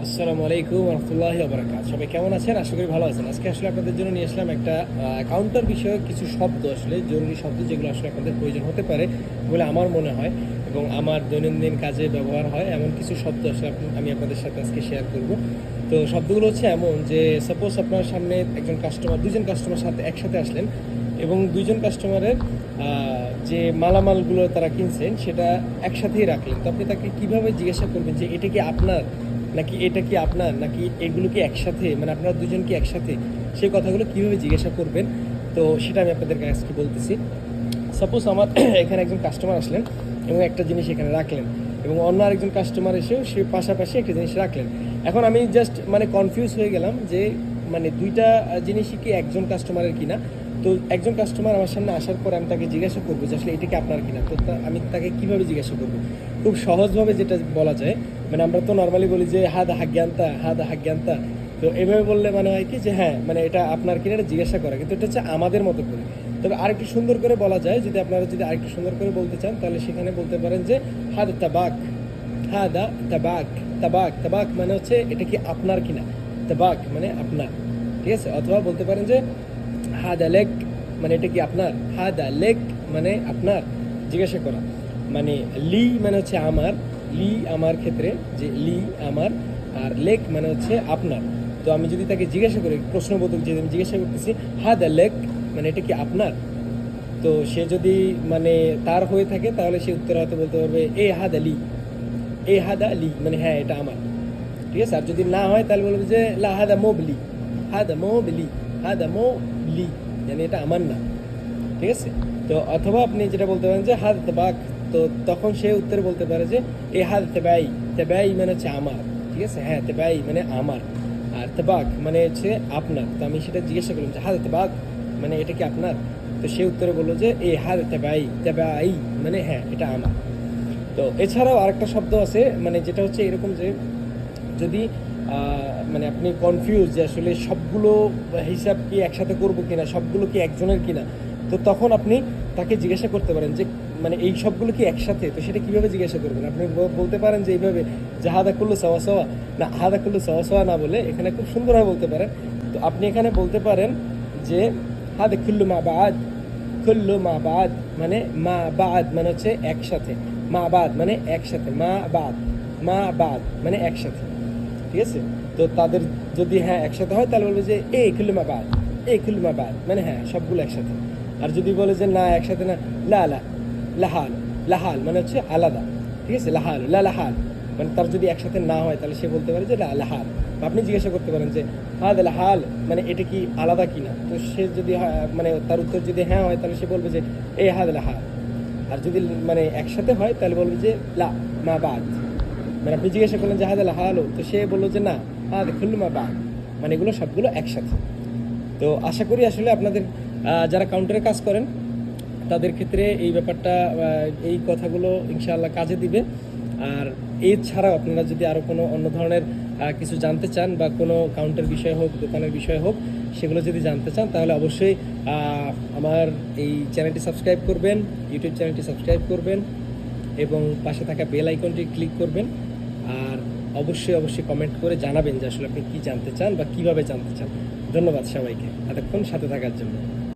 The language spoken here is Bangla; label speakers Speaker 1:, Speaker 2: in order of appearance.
Speaker 1: আসসালামু আলাইকুম রহমতুল্লাহি ওয়া বারাকাতুহু। সবাই কেমন আছেন? আশা করি ভালো আছেন। আজকে আসলে আপনাদের জন্য নিয়ে আসলাম একটা কাউন্টার বিষয়ক কিছু শব্দ, আসলে জরুরি শব্দ যেগুলো আসলে আপনাদের প্রয়োজন হতে পারে বলে আমার মনে হয় এবং আমার দৈনন্দিন কাজে ব্যবহার হয় এমন কিছু শব্দ আসলে আমি আপনাদের সাথে আজকে শেয়ার করব। তো শব্দগুলো হচ্ছে এমন যে, সাপোজ আপনার সামনে দুজন কাস্টমার সাথে একসাথে আসলেন এবং দুইজন কাস্টমারের যে মালামালগুলো তারা কিনছেন সেটা একসাথেই রাখলেন। তো আপনি তাকে কীভাবে জিজ্ঞাসা করবেন যে এটা কি আপনার, নাকি এটা কি আপনার, নাকি এগুলো কি একসাথে, মানে আপনারা দুজন কি একসাথে, সেই কথাগুলো কীভাবে জিজ্ঞাসা করবেন তো সেটা আমি আপনাদেরকে আজকে বলতেছি। সাপোজ আমার এখানে একজন কাস্টমার আসলেন এবং একটা জিনিস এখানে রাখলেন এবং অন্য আরেকজন কাস্টমার এসেও সে পাশাপাশি একটা জিনিস রাখলেন। এখন আমি জাস্ট কনফিউজ হয়ে গেলাম যে দুইটা জিনিসই কি একজন কাস্টমারের কিনা। তো একজন কাস্টমার আমার সামনে আসার পর আমি তাকে জিজ্ঞাসা করবো যে আসলে এটা কি আপনার কিনা। তো আমি তাকে কীভাবে জিজ্ঞাসা করবো? খুব সহজভাবে যেটা বলা যায়, আমরা তো নর্মালি বলি যে হা দা হাজ্ঞান্তা। তো এভাবে বললে হয় কি যে হ্যাঁ, এটা আপনার কিনা এটা জিজ্ঞাসা করা, কিন্তু এটা হচ্ছে আমাদের মতো করে। তবে আরেকটু সুন্দর করে বলা যায়, যদি আপনারা আরেকটু সুন্দর করে বলতে চান তাহলে সেখানে বলতে পারেন যে হাদা তাবাক, হাদা তাবাক। তাবাক তাবাক হচ্ছে এটা কি আপনার কিনা, তাবাক আপনার, ঠিক আছে। অথবা বলতে পারেন যে হাদা লেক, এটা কি আপনার, হাদা লেক আপনার, জিজ্ঞাসা করা। লি হচ্ছে আমার, লি আমার ক্ষেত্রে, যে লি আমার, আর লেক হচ্ছে আপনার। তো আমি যদি তাকে জিজ্ঞাসা করি, প্রশ্নবোধক যে আমি জিজ্ঞাসা করতেছি হাদা লেক, এটা কি আপনার, তো সে যদি তার হয়ে থাকে তাহলে সে উত্তর হয়তো বলতে পারবে এ হাদা লি, এ হাদা লি, হ্যাঁ এটা আমার, ঠিক আছে। আর যদি না হয় তাহলে বলবে যে লা হাদা মোবলি, হাদা মোবলি, হাদা মোবলি, এটা আমার না, ঠিক আছে। তো অথবা আপনি যেটা বলতে পারেন যে হাদ তাবাক, তো তখন সে উত্তরে বলতে পারে যে এ হাদ তেবাই, তেবাই হচ্ছে আমার, ঠিক আছে। হ্যাঁ তেবাই আমার, আর তাবাক হচ্ছে আপনার। তো আমি সেটা জিজ্ঞাসা করলাম যে হাদ তাবাক, এটা কি আপনার। তো সে উত্তরে বললো যে এ হাদ তেবাই, তেবাই হ্যাঁ এটা আমার। তো এছাড়াও আরেকটা শব্দ আছে, যেটা হচ্ছে এরকম যে যদি আপনি কনফিউজ যে আসলে সবগুলো হিসাব কি একসাথে করবো কিনা, সবগুলো কি একজনের কিনা, তো তখন আপনি তাকে জিজ্ঞাসা করতে পারেন যে এই সবগুলো কি একসাথে। তো সেটা কীভাবে জিজ্ঞাসা করবেন? আপনি বলতে পারেন যে এইভাবে যে হাদা কুল্লু সাওয়া সাওয়া, না হাদা কুল্লু সাওয়া সাওয়া না বলে এখানে খুব সুন্দরভাবে বলতে পারেন। তো আপনি এখানে বলতে পারেন যে হাদা কুল্লু মা বাদ, কুল্লু মা বাদ মা বাদ হচ্ছে একসাথে, মা বাদ একসাথে, মা বাদ, মা বাদ একসাথে, ঠিক আছে। তো তাদের যদি হ্যাঁ একসাথে হয় তাহলে বলবে যে এ খুল্লুমা বাদ, এ খুল্লুমা বাদ, হ্যাঁ সবগুলো একসাথে। আর যদি বলে যে না একসাথে না, লা লা, লাহাল, লাহাল হচ্ছে আলাদা, ঠিক আছে। লাহাল লা লাহাল, তার যদি একসাথে না হয় তাহলে সে বলতে পারে যে লা লাহাল। আপনি জিজ্ঞাসা করতে পারেন যে হাদ লাহাল, এটা কি আলাদা কিনা। তো সে যদি তার উত্তর যদি হ্যাঁ হয় তাহলে সে বলবে যে এ হাদ লাহাল। আর যদি একসাথে হয় তাহলে বলবে যে লা মা বাদ। আপনি জিজ্ঞাসা করলেন যে হাদা লাহালো, তো সে বললো যে না হাদ খুল্লুমা বাদ, এগুলো সবগুলো একসাথে। তো আশা করি আসলে আপনাদের যারা কাউন্টারে কাজ করেন তাদের ক্ষেত্রে এই ব্যাপারটা, এই কথাগুলো ইনশাআল্লাহ কাজে দিবে। আর এছাড়াও আপনারা যদি আরও কোনো অন্য ধরনের কিছু জানতে চান বা কোনো কাউন্টার বিষয় হোক, দোকানের বিষয় হোক, সেগুলো যদি জানতে চান তাহলে অবশ্যই আমার এই চ্যানেলটি সাবস্ক্রাইব করবেন, ইউটিউব চ্যানেলটি সাবস্ক্রাইব করবেন এবং পাশে থাকা বেল আইকনটি ক্লিক করবেন। আর অবশ্যই কমেন্ট করে জানাবেন যে আসলে আপনি কী জানতে চান বা কীভাবে জানতে চান। ধন্যবাদ সবাইকে এতক্ষণ সাথে থাকার জন্য।